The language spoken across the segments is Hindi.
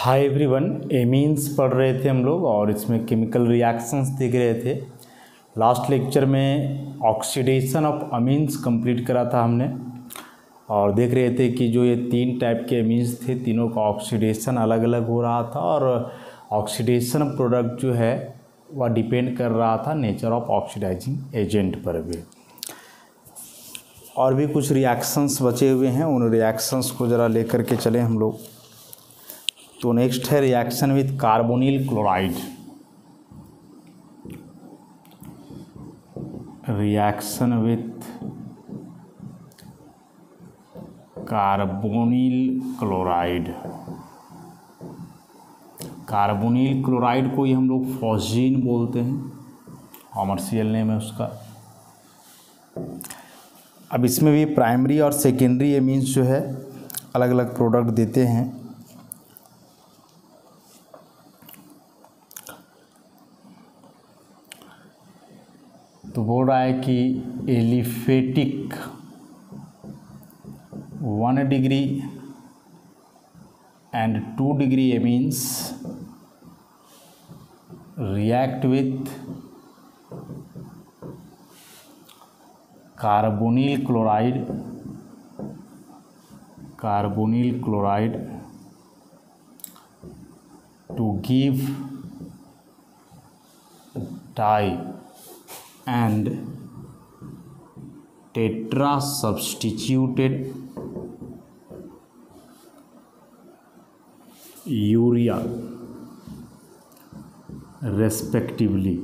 हाय एवरीवन, एमीन्स पढ़ रहे थे हम लोग और इसमें केमिकल रिएक्शंस देख रहे थे। लास्ट लेक्चर में ऑक्सीडेशन ऑफ अमीन्स कंप्लीट करा था हमने और देख रहे थे कि जो ये तीन टाइप के अमीन्स थे, तीनों का ऑक्सीडेशन अलग अलग हो रहा था और ऑक्सीडेशन प्रोडक्ट जो है वह डिपेंड कर रहा था नेचर ऑफ ऑक्सीडाइजिंग एजेंट पर भी। और भी कुछ रिएक्शंस बचे हुए हैं, उन रिएक्शंस को ज़रा लेकर के चले हम लोग। तो नेक्स्ट है reaction with carbonyl chloride. Reaction with carbonyl chloride. Carbonyl chloride को ही हम लोग फॉस्जीन बोलते हैं, कॉमर्शियल नेम है उसका। अब इसमें भी प्राइमरी और सेकेंडरी एमीन्स जो है अलग अलग प्रोडक्ट देते हैं। तो बोल रहा है कि aliphatic 1 degree and 2 degree amines react with carbonyl chloride to give di and tetra substituted urea respectively।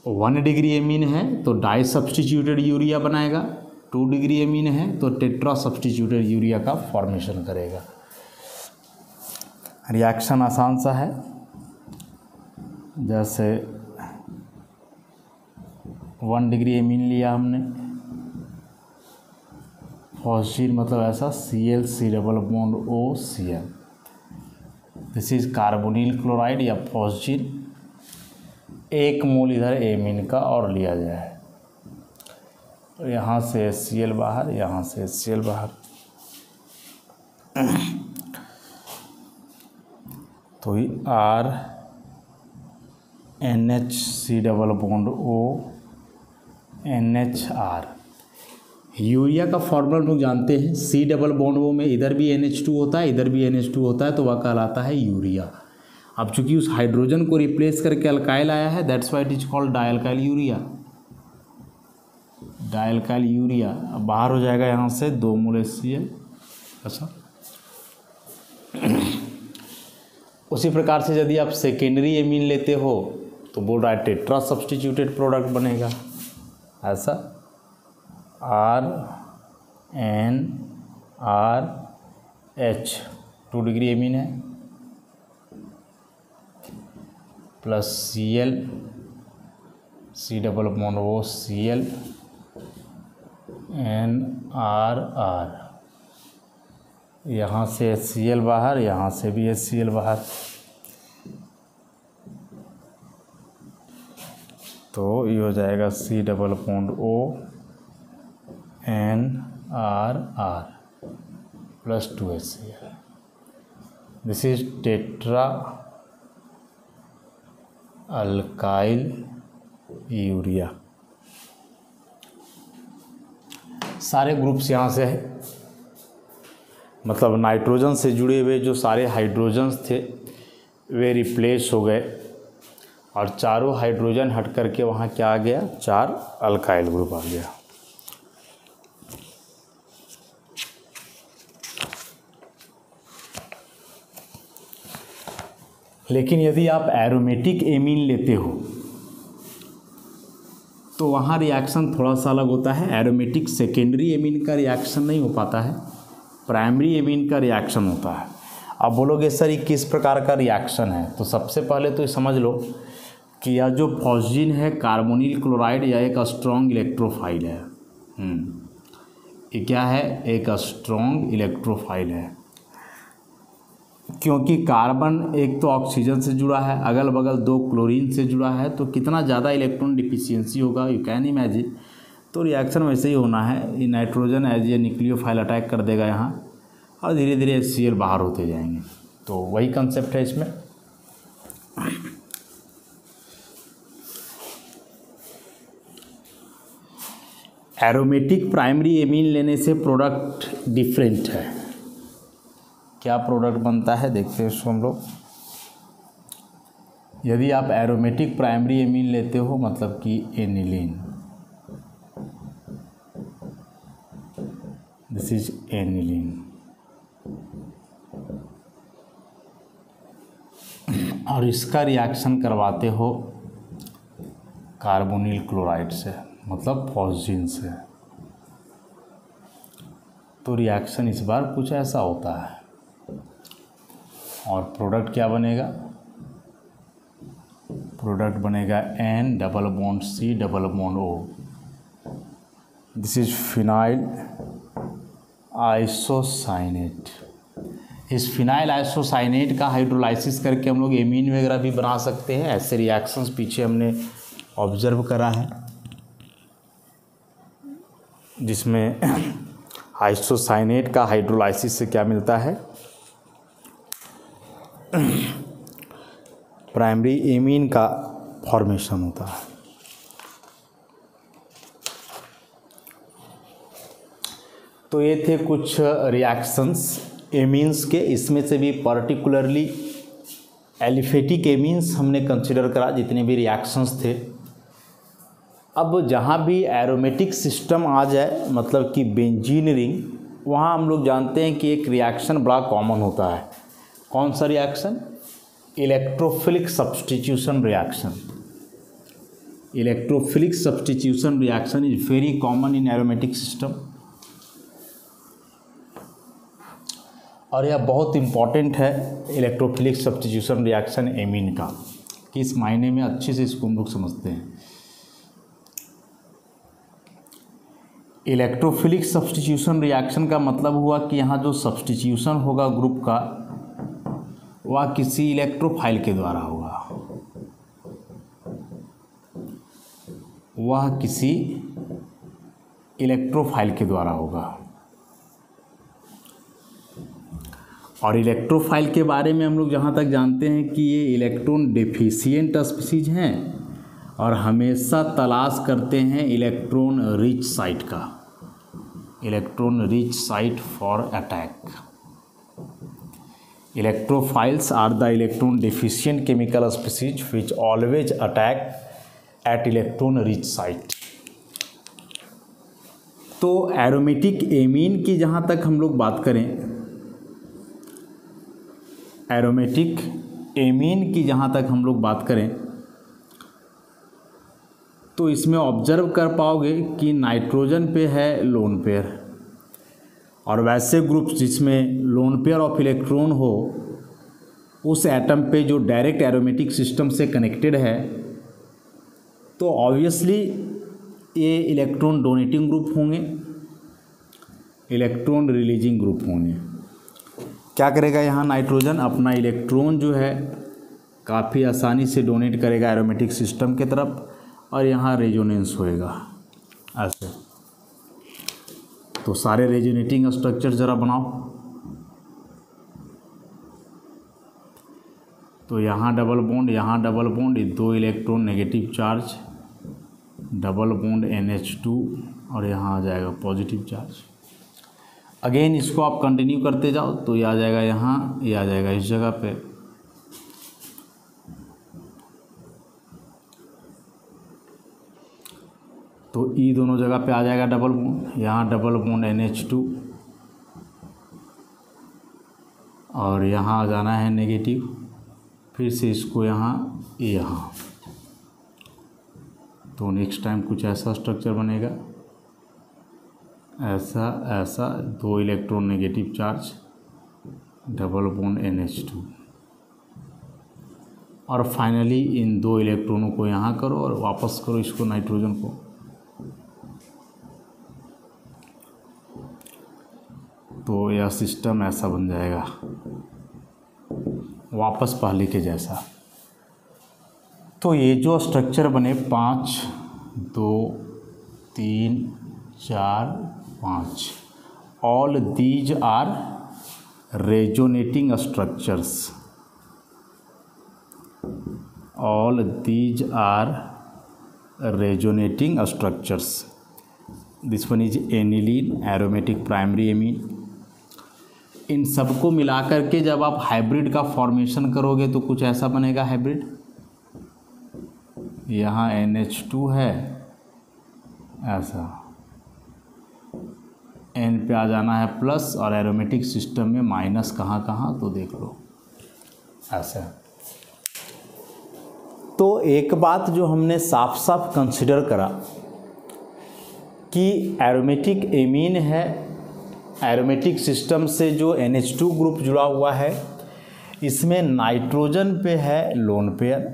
1 degree amine है तो डाई सब्सटीट्यूटेड यूरिया बनाएगा, 2 डिग्री एमीन है तो टेट्रा सब्सटीट्यूटेड यूरिया का फॉर्मेशन करेगा। रिएक्शन आसान सा है, जैसे 1 डिग्री एमीन लिया हमने, फॉस्जीन मतलब ऐसा Cl double bond OCl। This is carbonyl chloride या फॉस्जीन। 1 मोल इधर एमीन का और लिया जाए, तो यहाँ से HCl बाहर, यहाँ से HCl बाहर। तो ही R NH double bond O NHR। Urea का फॉर्मूला लोग जानते हैं, C डबल बॉन्ड O में इधर भी NH2 होता है, इधर भी NH2 होता है, तो वह कहलाता है यूरिया। अब चूंकि उस हाइड्रोजन को रिप्लेस करके अल्काइल आया है, that's why it is called dialkyl urea. Dialkyl urea अब बाहर हो जाएगा यहाँ से 2 मोल HCl ऐसा। उसी प्रकार से यदि आप सेकेंडरी एमीन लेते हो तो बोल रहा है टेट्रा सब्सटीट्यूटेड प्रोडक्ट बनेगा ऐसा, RNRH 2 डिग्री एमीन है plus Cl C double bond OCl NRR। यहाँ से HCl बाहर, यहाँ से भी HCl बाहर, तो ये हो जाएगा C double bond O NRR plus 2 HCl। This is tetra alkyl urea. सारे ग्रुप्स यहाँ से है, मतलब नाइट्रोजन से जुड़े हुए जो सारे हाइड्रोजन्स थे वे रिप्लेस हो गए और चारों हाइड्रोजन हट करके वहाँ क्या आ गया, 4 अल्काइल ग्रुप आ गया। लेकिन यदि आप एरोमेटिक एमीन लेते हो तो वहाँ रिएक्शन थोड़ा सा अलग होता है। एरोमेटिक सेकेंडरी एमीन का रिएक्शन नहीं हो पाता है, प्राइमरी एमीन का रिएक्शन होता है। आप बोलोगे सर ये किस प्रकार का रिएक्शन है, तो सबसे पहले तो ये समझ लो कि यह जो फॉस्जीन है कार्बोनिल क्लोराइड या एक स्ट्रॉन्ग इलेक्ट्रोफाइल है। ये क्या है, एक स्ट्रॉन्ग इलेक्ट्रोफाइल है, क्योंकि कार्बन एक तो ऑक्सीजन से जुड़ा है, अगल बगल 2 क्लोरीन से जुड़ा है, तो कितना ज़्यादा इलेक्ट्रॉन डिफिशियंसी होगा, यू कैन इमेजिन। तो रिएक्शन वैसे ही होना है। ये nitrogen as a nucleophile attack कर देगा यहाँ और धीरे धीरे HCl बाहर होते जाएंगे। तो वही कंसेप्ट है इसमें। एरोमेटिक प्राइमरी एमीन लेने से प्रोडक्ट डिफरेंट है। क्या प्रोडक्ट बनता है देखते हैं इसको हम लोग। यदि आप एरोमेटिक प्राइमरी एमीन लेते हो मतलब कि एनिलीन, दिस इज एनिलीन, और इसका रिएक्शन करवाते हो कार्बोनिल क्लोराइड से मतलब फॉस्जीन से, तो रिएक्शन इस बार कुछ ऐसा होता है और प्रोडक्ट क्या बनेगा, प्रोडक्ट बनेगा N double bond C double bond O, this is phenyl isocyanate. इस फिनाइल आइसोसाइनेट का हाइड्रोलाइसिस करके हम लोग एमीन वगैरह भी बना सकते हैं। ऐसे रिएक्शंस पीछे हमने ऑब्जर्व करा है, जिसमें आइसोसाइनेट का हाइड्रोलाइसिस से क्या मिलता है, प्राइमरी एमीन का फॉर्मेशन होता है। तो ये थे कुछ रिएक्शंस एमीन्स के। इसमें से भी पर्टिकुलरली एलिफेटिक एमीन्स हमने कंसिडर करा, जितने भी रिएक्शंस थे। अब जहाँ भी एरोमेटिक सिस्टम आ जाए मतलब कि बेंजीन रिंग, वहाँ हम लोग जानते हैं कि एक रिएक्शन बड़ा कॉमन होता है। कौन सा reaction? Electrophilic substitution reaction. Electrophilic substitution reaction is very common in aromatic system, और यह बहुत इम्पॉर्टेंट है इलेक्ट्रोफिलिक सब्स्टिट्यूशन रिएक्शन एमीन का। किस मायने में, अच्छे से इसको हम लोग समझते हैं। इलेक्ट्रोफिलिक सब्स्टिट्यूशन रिएक्शन का मतलब हुआ कि यहाँ जो सब्स्टिट्यूशन होगा ग्रुप का, वह किसी इलेक्ट्रोफाइल के द्वारा होगा, वह किसी इलेक्ट्रोफाइल के द्वारा होगा। और इलेक्ट्रोफाइल के बारे में हम लोग जहाँ तक जानते हैं कि ये इलेक्ट्रॉन डेफिशिएंट स्पीसीज हैं और हमेशा तलाश करते हैं इलेक्ट्रॉन रिच साइट का, electron rich site for attack. Electrophiles are the electron deficient chemical species which always attack at electron rich site. तो एरोमेटिक एमीन की जहाँ तक हम लोग बात करें, एरोमेटिक एमीन की जहाँ तक हम लोग बात करें, तो इसमें ऑब्जर्व कर पाओगे कि नाइट्रोजन पे है लोन पेयर, और वैसे ग्रुप्स जिसमें लोन पेयर ऑफ इलेक्ट्रॉन हो, उस एटम पे जो डायरेक्ट एरोमेटिक सिस्टम से कनेक्टेड है, तो ऑब्वियसली ये इलेक्ट्रॉन डोनेटिंग ग्रुप होंगे, इलेक्ट्रॉन रिलीजिंग ग्रुप होंगे। क्या करेगा यहाँ नाइट्रोजन? अपना इलेक्ट्रॉन जो है काफ़ी आसानी से डोनेट करेगा एरोमेटिक सिस्टम के तरफ, और यहाँ रेजोनेंस होएगा ऐसे। तो सारे रेजोनेटिंग स्ट्रक्चर ज़रा बनाओ। तो यहाँ डबल बॉन्ड, यहाँ डबल बॉन्ड, ये 2 electron negative charge, double bond NH2, और यहाँ आ जाएगा पॉजिटिव चार्ज। अगेन इसको आप कंटिन्यू करते जाओ तो ये आ जाएगा यहाँ, ये आ जाएगा इस जगह पे। तो ई दोनों जगह पे आ जाएगा डबल बॉन्ड, यहाँ डबल बॉन्ड NH2, और यहाँ आ जाना है नेगेटिव, फिर से इसको यहाँ, यहाँ। तो नेक्स्ट टाइम कुछ ऐसा स्ट्रक्चर बनेगा, ऐसा ऐसा, 2 electron negative charge, double bond NH2, और फाइनली इन 2 इलेक्ट्रॉनों को यहाँ करो और वापस करो इसको नाइट्रोजन को। तो यह सिस्टम ऐसा बन जाएगा वापस पहले के जैसा। तो ये जो स्ट्रक्चर बने 5, 2, 3, 4, 5, all these are resonating structures. All these are resonating structures. This one is aniline, aromatic primary amine. इन सबको मिलाकर के जब आप हाइब्रिड का फॉर्मेशन करोगे तो कुछ ऐसा बनेगा हाइब्रिड। यहाँ NH2 है, ऐसा N पे आ जाना है प्लस, और एरोमेटिक सिस्टम में माइनस कहाँ कहाँ तो देख लो ऐसा। तो एक बात जो हमने साफ साफ कंसिडर करा कि एरोमेटिक एमीन है, एरोमेटिक सिस्टम से जो NH2 ग्रुप जुड़ा हुआ है इसमें नाइट्रोजन पे है लोन पेयर,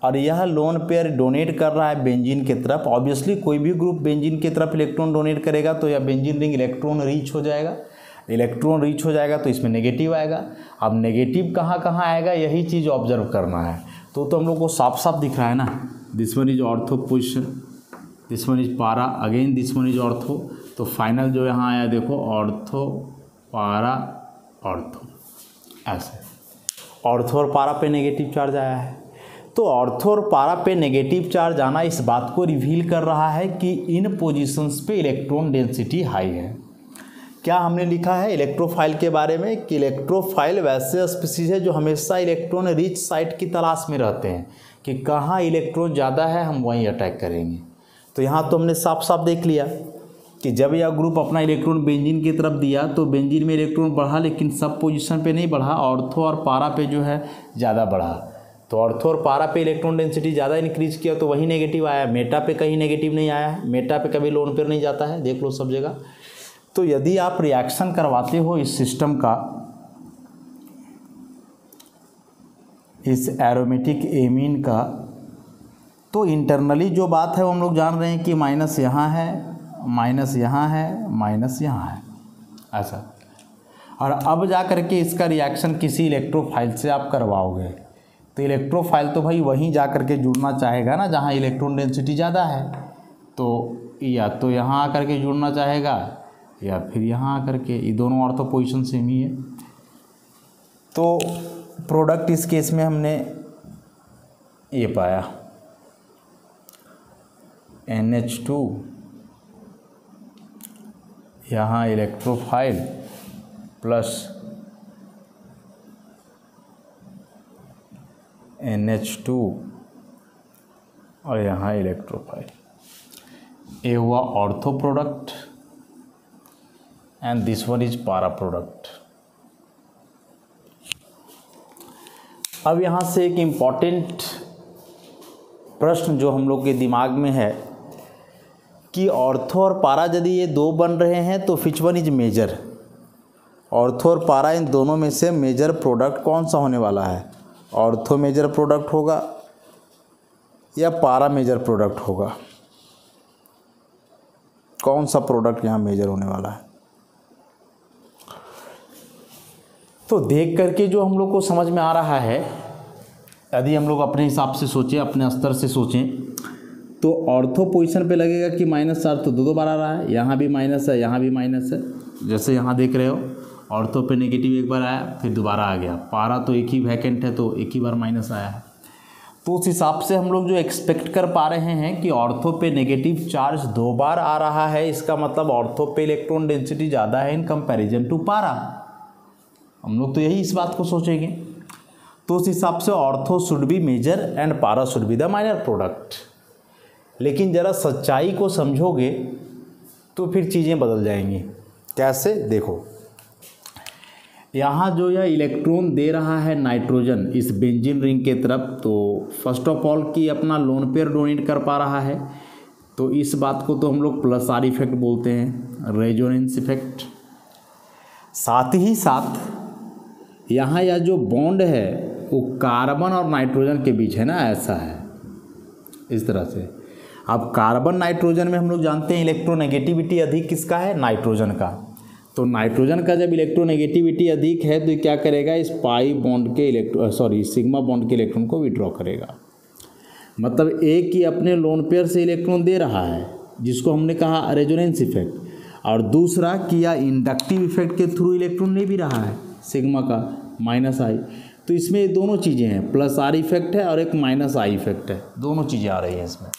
और यह लोन पेयर डोनेट कर रहा है बेंजीन की तरफ। ऑब्वियसली कोई भी ग्रुप बेंजीन की तरफ इलेक्ट्रॉन डोनेट करेगा तो यह बेंजीन रिंग इलेक्ट्रॉन रीच हो जाएगा। इलेक्ट्रॉन रीच हो जाएगा तो इसमें नेगेटिव आएगा। अब नेगेटिव कहाँ कहाँ आएगा यही चीज़ ऑब्जर्व करना है। तो हम लोग को साफ साफ दिख रहा है ना, this one is ortho position, this one is para, again this one is ortho. तो फाइनल जो यहाँ आया देखो ऑर्थो पारा ऑर्थो, ऐसे ऑर्थो और पारा पे नेगेटिव चार्ज आया है। तो ऑर्थो और पारा पे नेगेटिव चार्ज आना इस बात को रिवील कर रहा है कि इन पोजीशंस पे इलेक्ट्रॉन डेंसिटी हाई है। क्या हमने लिखा है इलेक्ट्रोफाइल के बारे में कि इलेक्ट्रोफाइल वैसे स्पीसीज है जो हमेशा इलेक्ट्रॉन रिच साइट की तलाश में रहते हैं कि कहाँ इलेक्ट्रॉन ज़्यादा है हम वहीं अटैक करेंगे। तो यहाँ तो हमने साफ साफ देख लिया कि जब यह ग्रुप अपना इलेक्ट्रॉन बेंजीन की तरफ दिया तो बेंजीन में इलेक्ट्रॉन बढ़ा, लेकिन सब पोजीशन पे नहीं बढ़ा, ऑर्थो और पारा पे जो है ज़्यादा बढ़ा। तो ऑर्थो और पारा पे इलेक्ट्रॉन डेंसिटी ज़्यादा इंक्रीज किया तो वही नेगेटिव आया। मेटा पे कहीं नेगेटिव नहीं आया है, मेटा पे कभी लोन पेयर नहीं जाता है, देख लो सब जगह। तो यदि आप रिएक्शन करवाते हो इस सिस्टम का, इस एरोमेटिक एमीन का, तो इंटरनली जो बात है वो हम लोग जान रहे हैं कि माइनस यहाँ है, माइनस यहाँ है, माइनस यहाँ है, ऐसा। और अब जा करके इसका रिएक्शन किसी इलेक्ट्रोफाइल से आप करवाओगे तो इलेक्ट्रोफाइल तो भाई वहीं जा करके जुड़ना चाहेगा ना जहाँ इलेक्ट्रॉन डेंसिटी ज़्यादा है। तो या तो यहाँ आकर के जुड़ना चाहेगा या फिर यहाँ आकर के, ये दोनों ऑर्थो पोजीशन सेम ही है। तो प्रोडक्ट इस केस में हमने ये पाया NH2, यहाँ इलेक्ट्रोफाइल प्लस NH2 और यहाँ इलेक्ट्रोफाइल, ये हुआ ortho product and this one is पारा प्रोडक्ट। अब यहाँ से एक इम्पॉर्टेंट प्रश्न जो हम लोग के दिमाग में है कि ऑर्थो और पारा यदि ये दो बन रहे हैं तो which one is major. Ortho और पारा इन दोनों में से मेजर प्रोडक्ट कौन सा होने वाला है? ऑर्थो मेजर प्रोडक्ट होगा या पारा मेजर प्रोडक्ट होगा? कौन सा प्रोडक्ट यहाँ मेजर होने वाला है? तो देख करके जो हम लोग को समझ में आ रहा है, यदि हम लोग अपने हिसाब से सोचें, अपने स्तर से सोचें, तो ऑर्थो पोजीशन पे लगेगा कि माइनस चार्ज तो दो बार आ रहा है, यहाँ भी माइनस है, यहाँ भी माइनस है। जैसे यहाँ देख रहे हो ऑर्थो पे नेगेटिव एक बार आया फिर दोबारा आ गया, पारा तो एक ही वैकेंट है तो एक ही बार माइनस आया है। तो उस हिसाब से हम लोग जो एक्सपेक्ट कर पा रहे हैं कि ऑर्थो पे नेगेटिव चार्ज दो बार आ रहा है, इसका मतलब ऑर्थो पे इलेक्ट्रॉन डेंसिटी ज़्यादा है इन कंपैरिजन टू पारा। हम लोग तो यही इस बात को सोचेंगे। तो उस हिसाब से ortho should be major and para should be the minor product. लेकिन ज़रा सच्चाई को समझोगे तो फिर चीज़ें बदल जाएंगी। कैसे? देखो, यहाँ जो यह इलेक्ट्रॉन दे रहा है नाइट्रोजन इस बेंजीन रिंग के तरफ, तो फर्स्ट ऑफ ऑल कि अपना लोन पेयर डोनेट कर पा रहा है, तो इस बात को तो हम लोग प्लस आर इफेक्ट बोलते हैं, रेजोनेंस इफेक्ट। साथ ही साथ यहाँ यह जो बॉन्ड है वो कार्बन और नाइट्रोजन के बीच है ना, ऐसा है इस तरह से। अब कार्बन नाइट्रोजन में हम लोग जानते हैं इलेक्ट्रोनेगेटिविटी अधिक किसका है? नाइट्रोजन का। तो नाइट्रोजन का जब इलेक्ट्रोनेगेटिविटी अधिक है तो क्या करेगा? इस पाई बॉन्ड के सिग्मा बॉन्ड के इलेक्ट्रॉन को विड्रॉ करेगा। मतलब एक ही अपने लोन पेयर से इलेक्ट्रॉन दे रहा है जिसको हमने कहा रेजोनेंस इफेक्ट, और दूसरा कि या इंडक्टिव इफेक्ट के थ्रू इलेक्ट्रॉन ले भी रहा है। सिग्मा का माइनस आई। तो इसमें ये दोनों चीज़ें हैं, प्लस आर इफेक्ट है और एक माइनस आई इफेक्ट है, दोनों चीज़ें आ रही हैं इसमें।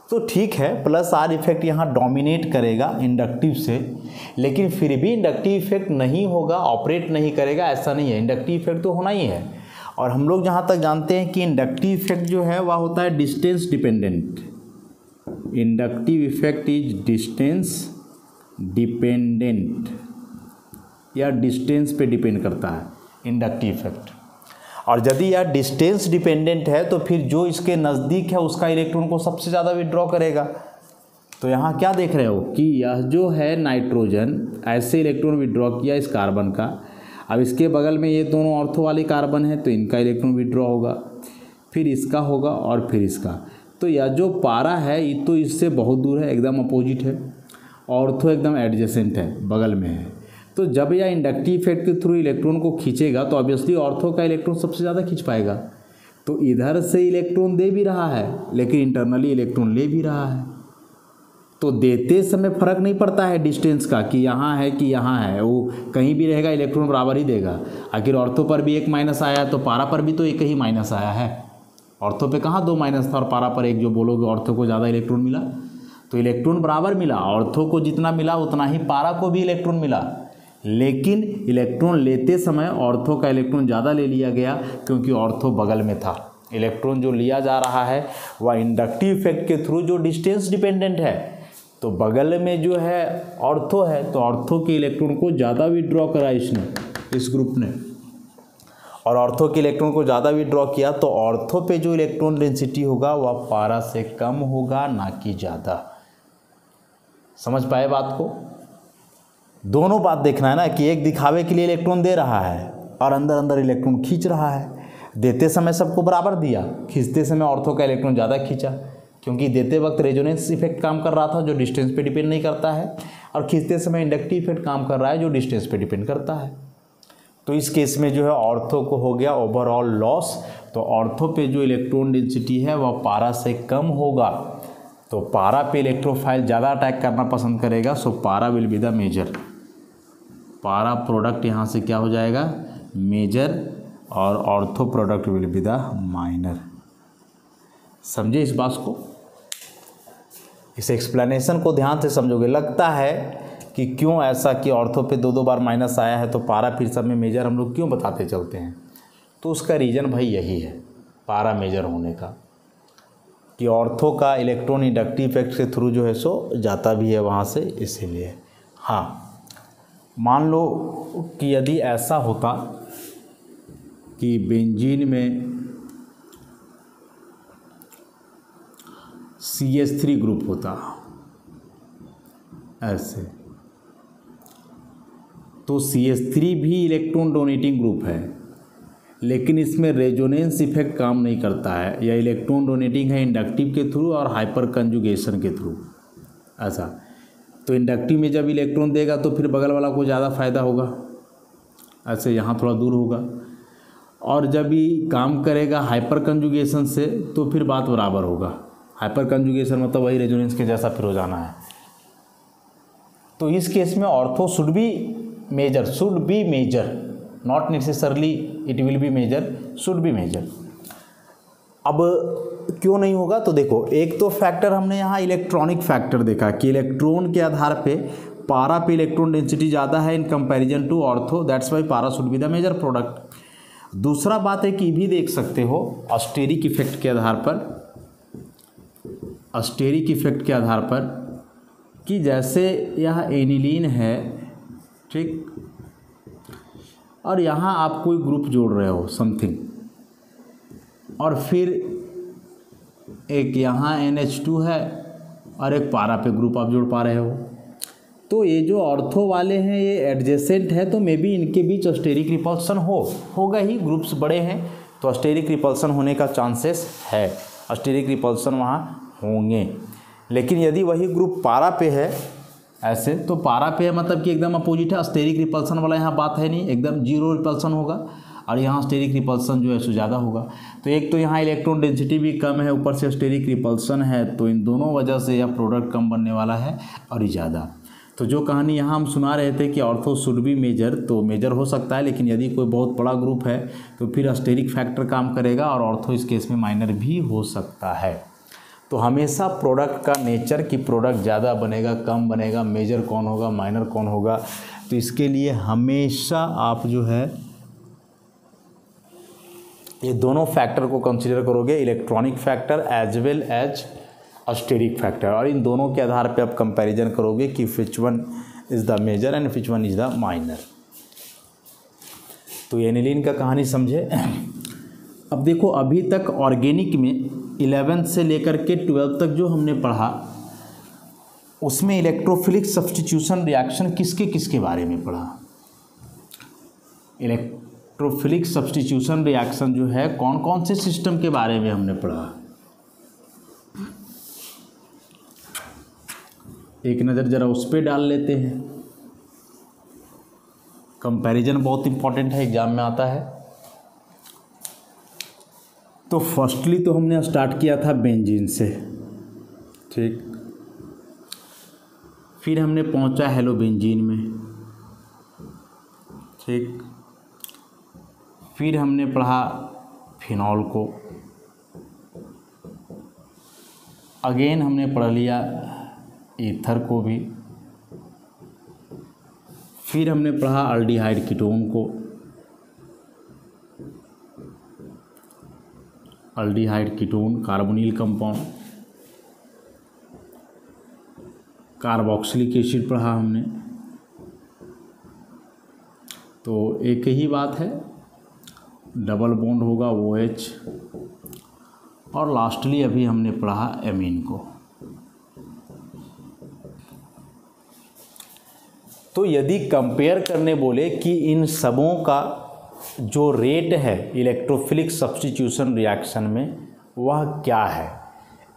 तो ठीक है, प्लस आर इफेक्ट यहाँ डोमिनेट करेगा इंडक्टिव से, लेकिन फिर भी इंडक्टिव इफेक्ट नहीं होगा, ऑपरेट नहीं करेगा ऐसा नहीं है, इंडक्टिव इफेक्ट तो होना ही है। और हम लोग जहाँ तक जानते हैं कि इंडक्टिव इफेक्ट जो है वह होता है distance dependent. Inductive effect is distance dependent, या डिस्टेंस पे डिपेंड करता है इंडक्टिव इफेक्ट। और यदि यह डिस्टेंस डिपेंडेंट है तो फिर जो इसके नज़दीक है उसका इलेक्ट्रॉन को सबसे ज़्यादा विड्रॉ करेगा। तो यहाँ क्या देख रहे हो कि यह जो है नाइट्रोजन ऐसे इलेक्ट्रॉन विड्रॉ किया इस कार्बन का, अब इसके बगल में ये दोनों ऑर्थो वाले कार्बन है तो इनका इलेक्ट्रॉन विड्रॉ होगा, फिर इसका होगा और फिर इसका। तो यह जो पारा है ये तो इससे बहुत दूर है, एकदम अपोजिट है, ऑर्थो एकदम एडजेसेंट है, बगल में है। तो जब यह इंडक्टिव इफेक्ट के थ्रू इलेक्ट्रॉन को खींचेगा तो ऑब्वियसली ऑर्थो का इलेक्ट्रॉन सबसे ज़्यादा खींच पाएगा। तो इधर से इलेक्ट्रॉन दे भी रहा है लेकिन इंटरनली इलेक्ट्रॉन ले भी रहा है। तो देते समय फ़र्क नहीं पड़ता है डिस्टेंस का कि यहाँ है कि यहाँ है, वो कहीं भी रहेगा इलेक्ट्रॉन बराबर ही देगा। आखिर ऑर्थो पर भी एक माइनस आया तो पारा पर भी तो एक ही माइनस आया है। ऑर्थो पे कहाँ दो माइनस था और पारा पर एक, जो बोलोगे ऑर्थो को ज़्यादा इलेक्ट्रॉन मिला, तो इलेक्ट्रॉन बराबर मिला, ऑर्थो को जितना मिला उतना ही पारा को भी इलेक्ट्रॉन मिला। लेकिन इलेक्ट्रॉन लेते समय ऑर्थो का इलेक्ट्रॉन ज़्यादा ले लिया गया क्योंकि ऑर्थो बगल में था। इलेक्ट्रॉन जो लिया जा रहा है वह इंडक्टिव इफेक्ट के थ्रू जो डिस्टेंस डिपेंडेंट है, तो बगल में जो है ऑर्थो है तो ऑर्थो के इलेक्ट्रॉन को ज़्यादा विड्रॉ करा इसने, इस ग्रुप ने, और ऑर्थो के इलेक्ट्रॉन को ज़्यादा विड्रॉ किया तो ऑर्थो पे जो इलेक्ट्रॉन डेंसिटी होगा वह पारा से कम होगा ना कि ज़्यादा। समझ पाए बात को? दोनों बात देखना है ना कि एक दिखावे के लिए इलेक्ट्रॉन दे रहा है और अंदर अंदर इलेक्ट्रॉन खींच रहा है। देते समय सबको बराबर दिया, खींचते समय ऑर्थो का इलेक्ट्रॉन ज़्यादा खींचा क्योंकि देते वक्त रेजोनेंस इफेक्ट काम कर रहा था जो डिस्टेंस पे डिपेंड नहीं करता है, और खींचते समय इंडक्टिव इफेक्ट काम कर रहा है जो डिस्टेंस पे डिपेंड करता है। तो इस केस में जो है ऑर्थो को हो गया ओवरऑल लॉस। तो ऑर्थो पे जो इलेक्ट्रॉन डेंसिटी है वह पारा से कम होगा, तो पारा पे इलेक्ट्रोफाइल ज़्यादा अटैक करना पसंद करेगा, सो पारा विल बी द मेजर। पारा प्रोडक्ट यहाँ से क्या हो जाएगा, मेजर, और ortho product will be the minor. समझे इस बात को? इस एक्सप्लेनेशन को ध्यान से समझोगे। लगता है कि क्यों ऐसा कि ऑर्थो पे दो बार माइनस आया है तो पारा फिर सब में मेजर हम लोग क्यों बताते चलते हैं, तो उसका रीज़न भाई यही है पारा मेजर होने का, कि ऑर्थो का इलेक्ट्रॉन इंडक्टिव इफेक्ट के थ्रू जो है सो जाता भी है वहाँ से, इसीलिए। हाँ, मान लो कि यदि ऐसा होता कि बेंजीन में CH3 ग्रुप होता ऐसे, तो CH3 भी इलेक्ट्रॉन डोनेटिंग ग्रुप है लेकिन इसमें रेजोनेंस इफेक्ट काम नहीं करता है, या इलेक्ट्रॉन डोनेटिंग है इंडक्टिव के थ्रू और हाइपर कंजुगेशन के थ्रू। ऐसा तो इंडक्टिव में जब इलेक्ट्रॉन देगा तो फिर बगल वाला को ज़्यादा फ़ायदा होगा, ऐसे यहाँ थोड़ा दूर होगा, और जब ये काम करेगा हाइपर कंजुगेशन से तो फिर बात बराबर होगा। हाइपर कंजुगेशन मतलब वही रेजोनेंस के जैसा फिर हो जाना है। तो इस केस में ortho should be major, not necessarily it will be major, should be major. अब क्यों नहीं होगा, तो देखो, एक तो फैक्टर हमने यहाँ इलेक्ट्रॉनिक फैक्टर देखा कि इलेक्ट्रॉन के आधार पे पारा पे इलेक्ट्रॉन डेंसिटी ज़्यादा है in comparison to ortho, that's why para should be the major product. दूसरा बात है कि भी देख सकते हो अस्टेरिक इफेक्ट के आधार पर, अस्टेरिक इफेक्ट के आधार पर कि जैसे यह एनिलीन है, ठीक, और यहाँ आप कोई ग्रुप जोड़ रहे हो समथिंग, और फिर एक यहाँ NH2 है और एक पारा पे ग्रुप आप जोड़ पा रहे हो, तो ये जो ऑर्थो वाले हैं ये एडजेसेंट है, तो मे बी इनके बीच अस्टेरिक रिपल्सन होगा ही, ग्रुप्स बड़े हैं तो अस्टेरिक रिपल्सन होने का चांसेस है, अस्टेरिक रिपल्सन वहाँ होंगे। लेकिन यदि वही ग्रुप पारा पे है ऐसे, तो पारा पे है मतलब कि एकदम अपोजिट है, अस्टेरिक रिपल्सन वाला यहाँ बात है नहीं, एकदम जीरो रिपल्सन होगा, और यहाँ स्टेरिक रिपल्सन जो है सो ज़्यादा होगा। तो एक तो यहाँ इलेक्ट्रॉन डेंसिटी भी कम है, ऊपर से स्टेरिक रिपल्सन है, तो इन दोनों वजह से यह प्रोडक्ट कम बनने वाला है और ये ज़्यादा। तो जो कहानी यहाँ हम सुना रहे थे कि ऑर्थो शुड बी मेजर, तो मेजर हो सकता है, लेकिन यदि कोई बहुत बड़ा ग्रुप है तो फिर अस्टेरिक फैक्टर काम करेगा और ऑर्थो इस केस में माइनर भी हो सकता है। तो हमेशा प्रोडक्ट का नेचर कि प्रोडक्ट ज़्यादा बनेगा कम बनेगा, मेजर कौन होगा माइनर कौन होगा, तो इसके लिए हमेशा आप जो है ये दोनों फैक्टर को कंसीडर करोगे, electronic factor as well as steric factor, और इन दोनों के आधार पे आप कंपैरिजन करोगे कि which one is the major and which one is the minor. तो एनिलीन का कहानी समझे। अब देखो अभी तक ऑर्गेनिक में 11th से लेकर के 12th तक जो हमने पढ़ा उसमें इलेक्ट्रोफिलिक सब्स्टिट्यूशन रिएक्शन किसके किसके बारे में पढ़ा। इलेक्ट्रोफिलिक सब्स्टिट्यूशन रिएक्शन जो है कौन कौन से सिस्टम के बारे में हमने पढ़ा, एक नज़र ज़रा उस पर डाल लेते हैं। कंपैरिजन बहुत इंपॉर्टेंट है, एग्जाम में आता है। तो फर्स्टली तो हमने स्टार्ट किया था बेंजीन से, ठीक, फिर हमने पहुंचा हेलोबेंजीन में, ठीक, फिर हमने पढ़ा फिनॉल को, अगेन हमने पढ़ लिया ईथर को भी, फिर हमने पढ़ा अल्डिहाइड कीटोन को, aldehyde ketone carbonyl compound, carboxylic acid पढ़ा हमने। तो एक ही बात है, डबल बॉन्ड होगा OH, और लास्टली अभी हमने पढ़ा एमीन को। तो यदि कंपेयर करने बोले कि इन सबों का जो रेट है इलेक्ट्रोफिलिक सब्स्टिट्यूशन रिएक्शन में वह क्या है,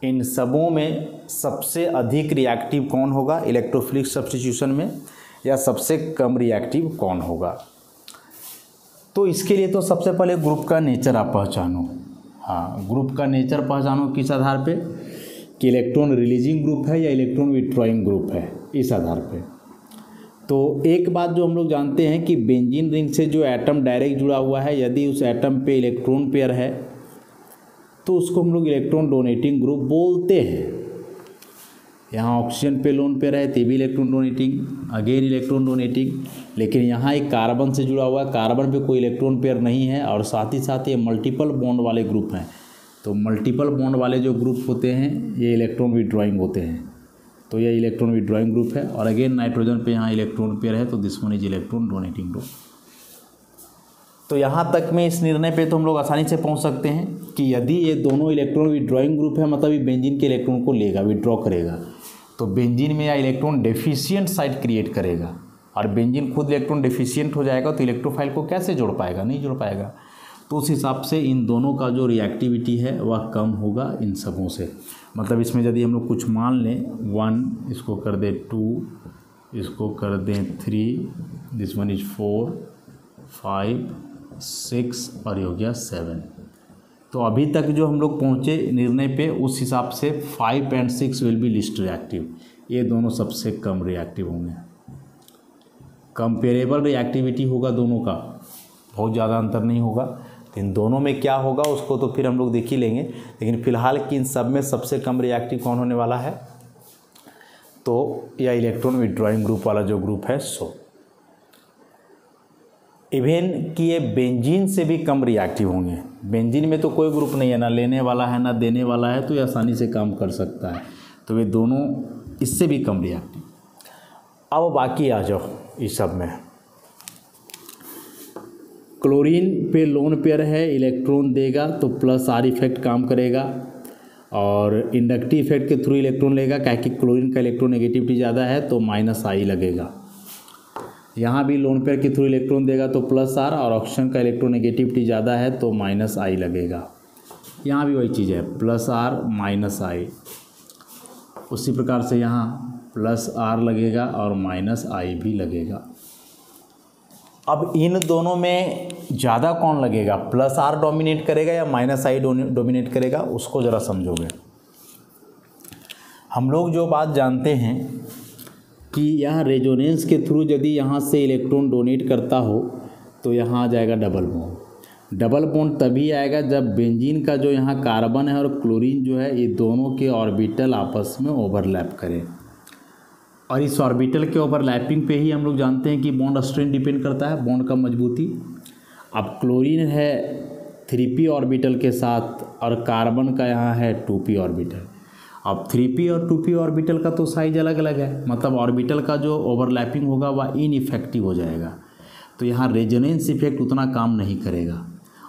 इन सबों में सबसे अधिक रिएक्टिव कौन होगा इलेक्ट्रोफिलिक सब्स्टिट्यूशन में, या सबसे कम रिएक्टिव कौन होगा। तो इसके लिए तो सबसे पहले ग्रुप का नेचर आप पहचानो। हाँ, ग्रुप का नेचर पहचानो किस आधार पे कि इलेक्ट्रॉन रिलीजिंग ग्रुप है या इलेक्ट्रॉन विथड्रॉइंग ग्रुप है, इस आधार पे। तो एक बात जो हम लोग जानते हैं कि बेंजीन रिंग से जो एटम डायरेक्ट जुड़ा हुआ है, यदि उस एटम पे इलेक्ट्रॉन पेयर है तो उसको हम लोग इलेक्ट्रॉन डोनेटिंग ग्रुप बोलते हैं। यहाँ ऑक्सीजन पे लोन पेयर है तो भी electron donating, again electron donating, लेकिन यहाँ एक कार्बन से जुड़ा हुआ है, कार्बन पे कोई इलेक्ट्रॉन पेयर नहीं है, और साथ ही साथ ये मल्टीपल बॉन्ड वाले ग्रुप हैं। तो मल्टीपल बॉन्ड वाले जो ग्रुप होते हैं ये इलेक्ट्रॉन विथड्रॉइंग होते हैं, तो ये इलेक्ट्रॉन विथड्रॉइंग ग्रुप है। और अगेन नाइट्रोजन पे यहाँ इलेक्ट्रॉन पेयर है तो this one is electron donating group. तो यहाँ तक में इस निर्णय पे तो हम लोग आसानी से पहुँच सकते हैं कि यदि ये दोनों इलेक्ट्रॉन विथड्रॉइंग ग्रुप है मतलब ये बेंजीन के इलेक्ट्रॉन को लेगा, विथड्रॉ करेगा, तो बेंजीन में या इलेक्ट्रॉन डेफिशिएंट साइट क्रिएट करेगा, और बेंजीन खुद इलेक्ट्रॉन डेफिशिएंट हो जाएगा तो इलेक्ट्रोफाइल को कैसे जोड़ पाएगा, नहीं जोड़ पाएगा। तो उस हिसाब से इन दोनों का जो रिएक्टिविटी है वह कम होगा इन सबों से। मतलब इसमें यदि हम लोग कुछ मान लें 1, इसको कर दें 2, इसको कर दें 3, दिस वन इज 4, 5, 6 और ये हो गया 7। तो अभी तक जो हम लोग पहुँचे निर्णय पे उस हिसाब से 5 और 6 विल बी लिस्ट रिएक्टिव, ये दोनों सबसे कम रिएक्टिव होंगे। कंपेरेबल रिएक्टिविटी होगा दोनों का, बहुत ज़्यादा अंतर नहीं होगा। इन दोनों में क्या होगा उसको तो फिर हम लोग देख ही लेंगे, लेकिन फिलहाल कि इन सब में सबसे कम रिएक्टिव कौन होने वाला है, तो या इलेक्ट्रॉन विथड्रॉइंग ग्रुप वाला जो ग्रुप है सो। इवन कि ये बेंजीन से भी कम रिएक्टिव होंगे। बेंजीन में तो कोई ग्रुप नहीं है, ना लेने वाला है ना देने वाला है, तो ये आसानी से काम कर सकता है, तो वे दोनों इससे भी कम रिएक्टिव। अब बाकी आ जाओ इस सब में। क्लोरीन पे लोन पेयर है, इलेक्ट्रॉन देगा तो प्लस R इफेक्ट काम करेगा, और इंडक्टिव इफेक्ट के थ्रू इलेक्ट्रॉन लेगा, क्या कि क्लोरीन का इलेक्ट्रॉन नेगेटिविटी ज़्यादा है तो -I लगेगा। यहाँ भी लोन पेयर के थ्रू इलेक्ट्रॉन देगा तो +R, और ऑक्सीजन का इलेक्ट्रॉन नेगेटिविटी ज़्यादा है तो -I लगेगा। यहाँ भी वही चीज़ है, +R -I। उसी प्रकार से यहाँ +R लगेगा और -I भी लगेगा। अब इन दोनों में ज़्यादा कौन लगेगा, +R डोमिनेट करेगा या -I डोमिनेट करेगा, उसको ज़रा समझोगे। हम लोग जो बात जानते हैं कि यहाँ रेजोनेंस के थ्रू यदि यहाँ से इलेक्ट्रॉन डोनेट करता हो तो यहाँ आ जाएगा डबल बॉन्ड। डबल बॉन्ड तभी आएगा जब बेंजीन का जो यहाँ कार्बन है और क्लोरीन जो है ये दोनों के ऑर्बिटल आपस में ओवरलैप करें, और इस ऑर्बिटल के ओवरलैपिंग पे ही हम लोग जानते हैं कि बॉन्ड स्ट्रेंथ डिपेंड करता है, बॉन्ड का मजबूती। अब क्लोरीन है 3p ऑर्बिटल के साथ और कार्बन का यहाँ है 2p ऑर्बिटल। अब 3p और 2p ऑर्बिटल का तो साइज अलग अलग है, मतलब ऑर्बिटल का जो ओवरलैपिंग होगा वह इनइफेक्टिव हो जाएगा, तो यहाँ रेजोनेंस इफेक्ट उतना काम नहीं करेगा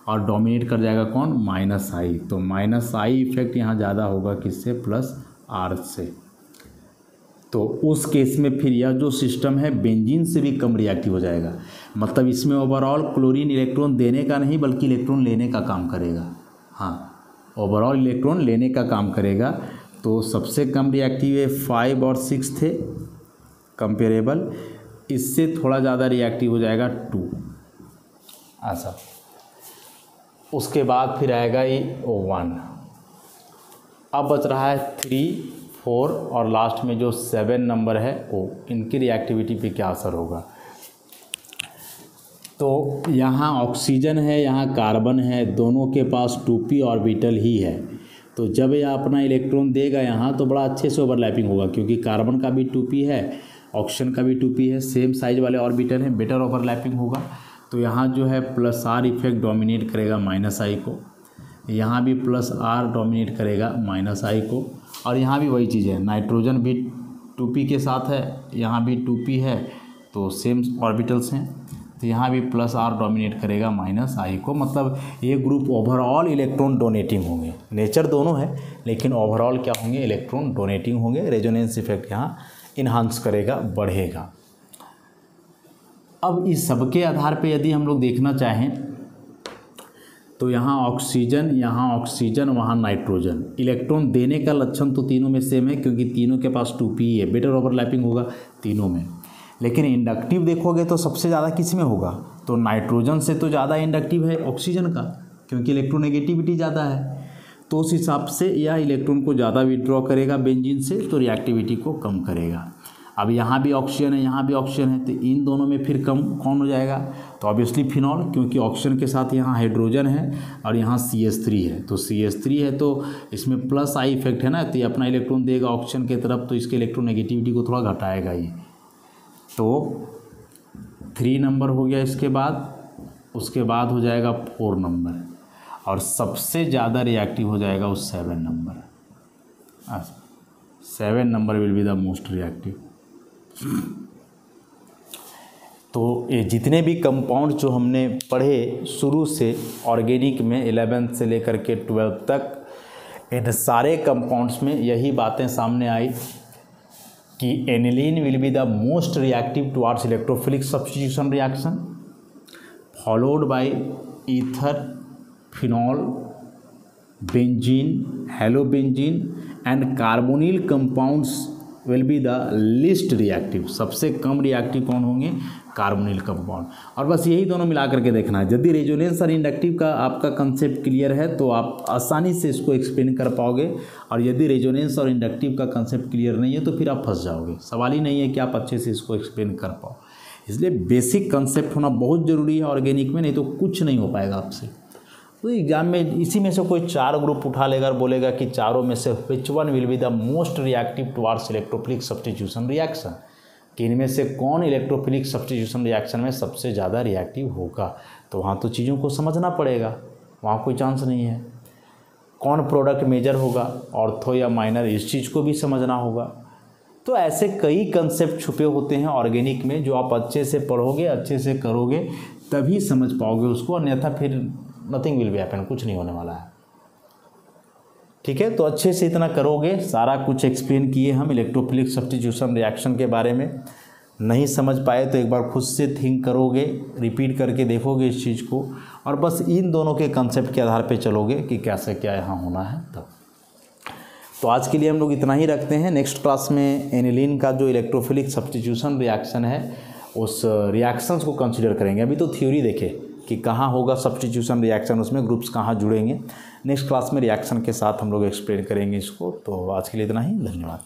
और डोमिनेट कर जाएगा कौन, -I। तो -I इफेक्ट यहाँ ज़्यादा होगा किससे, +R से। तो उस केस में फिर यह जो सिस्टम है बेंजीन से भी कम रिएक्टिव हो जाएगा, मतलब इसमें ओवरऑल क्लोरीन इलेक्ट्रॉन देने का नहीं बल्कि इलेक्ट्रॉन लेने का काम करेगा। हाँ, ओवरऑल इलेक्ट्रॉन लेने का काम करेगा। तो सबसे कम रिएक्टिव है 5 और 6 थे कंपेरेबल, इससे थोड़ा ज़्यादा रिएक्टिव हो जाएगा 2। ऐसा उसके बाद फिर आएगा ये 1। अब बच रहा है 3, 4 और लास्ट में जो 7 नंबर है वो, इनकी रिएक्टिविटी पे क्या असर होगा। तो यहाँ ऑक्सीजन है, यहाँ कार्बन है, दोनों के पास 2p ऑर्बिटल ही है, तो जब यह अपना इलेक्ट्रॉन देगा यहाँ तो बड़ा अच्छे से ओवरलैपिंग होगा, क्योंकि कार्बन का भी 2p है, ऑक्सीजन का भी 2p है, सेम साइज वाले ऑर्बिटल हैं, बेटर ओवरलैपिंग होगा। तो यहाँ जो है +R इफेक्ट डोमिनेट करेगा -I को, यहाँ भी +R डोमिनेट करेगा -I को, और यहाँ भी वही चीज़ है, नाइट्रोजन भी 2p के साथ है, यहाँ भी 2p है, तो सेम ऑर्बिटल्स हैं, तो यहाँ भी +R डोमिनेट करेगा -I को। मतलब ये ग्रुप ओवरऑल इलेक्ट्रॉन डोनेटिंग होंगे, नेचर दोनों है लेकिन ओवरऑल क्या होंगे, इलेक्ट्रॉन डोनेटिंग होंगे। रेजोनेंस इफेक्ट यहाँ इन्हांस करेगा, बढ़ेगा। अब इस सब के आधार पे यदि हम लोग देखना चाहें तो यहाँ ऑक्सीजन, वहाँ नाइट्रोजन, इलेक्ट्रॉन देने का लक्षण तो तीनों में सेम है, क्योंकि तीनों के पास 2p है, बेटर ओवरलैपिंग होगा तीनों में। लेकिन इंडक्टिव देखोगे तो सबसे ज़्यादा किस में होगा, तो नाइट्रोजन से तो ज़्यादा इंडक्टिव है ऑक्सीजन का, क्योंकि इलेक्ट्रोनेगेटिविटी ज़्यादा है, तो उस हिसाब से यह इलेक्ट्रॉन को ज़्यादा विड्रॉ करेगा बेंजीन से, तो रिएक्टिविटी को कम करेगा। अब यहाँ भी ऑक्सीजन है, यहाँ भी ऑक्सीजन है, तो इन दोनों में फिर कम कौन हो जाएगा, तो ऑब्वियसली फिनॉल, क्योंकि ऑक्सीजन के साथ यहाँ हाइड्रोजन है और यहाँ CH3 है, तो CH3 है तो इसमें +I इफेक्ट है ना, तो ये अपना इलेक्ट्रॉन देगा ऑक्सीजन की तरफ, तो इसके इलेक्ट्रोनेगेटिविटी को थोड़ा घटाएगा ये। तो 3 नंबर हो गया, इसके बाद उसके बाद हो जाएगा 4 नंबर, और सबसे ज़्यादा रिएक्टिव हो जाएगा उस 7 number. 7 number will be the most reactive. तो ये जितने भी कंपाउंड जो हमने पढ़े शुरू से ऑर्गेनिक में 11th से लेकर के 12th तक, इन सारे कंपाउंड्स में यही बातें सामने आई कि aniline will be the most reactive towards electrophilic substitution reaction, followed by ether, phenol, benzene, halobenzene and carbonyl compounds will be the least reactive. सबसे कम रिएक्टिव कौन होंगे, कार्बोनिल कंपाउंड। और बस यही दोनों मिला करके देखना है। यदि रेजोनेंस और इंडक्टिव का आपका कंसेप्ट क्लियर है तो आप आसानी से इसको एक्सप्लेन कर पाओगे, और यदि रेजोनेंस और इंडक्टिव का कंसेप्ट क्लियर नहीं है तो फिर आप फंस जाओगे। सवाल ही नहीं है कि आप अच्छे से इसको एक्सप्लेन कर पाओ। इसलिए बेसिक कंसेप्ट होना बहुत ज़रूरी है ऑर्गेनिक में, नहीं तो कुछ नहीं हो पाएगा आपसे। तो एग्जाम में इसी में से कोई 4 ग्रुप उठा लेगा और बोलेगा कि चारों में से which one will be the most reactive towards electrophilic substitution reaction, कि इनमें से कौन इलेक्ट्रोफिलिक सब्स्टिट्यूशन रिएक्शन में सबसे ज़्यादा रिएक्टिव होगा। तो वहाँ तो चीज़ों को समझना पड़ेगा, वहाँ कोई चांस नहीं है। कौन प्रोडक्ट मेजर होगा, ऑर्थो या माइनर, इस चीज़ को भी समझना होगा। तो ऐसे कई कंसेप्ट छुपे होते हैं ऑर्गेनिक में, जो आप अच्छे से पढ़ोगे, अच्छे से करोगे तभी समझ पाओगे उसको, अन्यथा फिर नथिंग विल बी हैपन, कुछ नहीं होने वाला है। ठीक है, तो अच्छे से इतना करोगे। सारा कुछ एक्सप्लेन किए हम इलेक्ट्रोफिलिक सब्स्टिट्यूशन रिएक्शन के बारे में। नहीं समझ पाए तो एक बार खुद से थिंक करोगे, रिपीट करके देखोगे इस चीज़ को, और बस इन दोनों के कंसेप्ट के आधार पे चलोगे कि कैसे क्या यहाँ होना है तब। तो आज के लिए हम लोग इतना ही रखते हैं। नेक्स्ट क्लास में एनिलीन का जो इलेक्ट्रोफिलिक सब्स्टिट्यूशन रिएक्शन है उस रिएक्शंस को कंसिडर करेंगे। अभी तो थ्योरी देखे कि कहाँ होगा सब्स्टिट्यूशन रिएक्शन, उसमें ग्रुप्स कहाँ जुड़ेंगे। नेक्स्ट क्लास में रिएक्शन के साथ हम लोग एक्सप्लेन करेंगे इसको। तो आज के लिए इतना ही, धन्यवाद।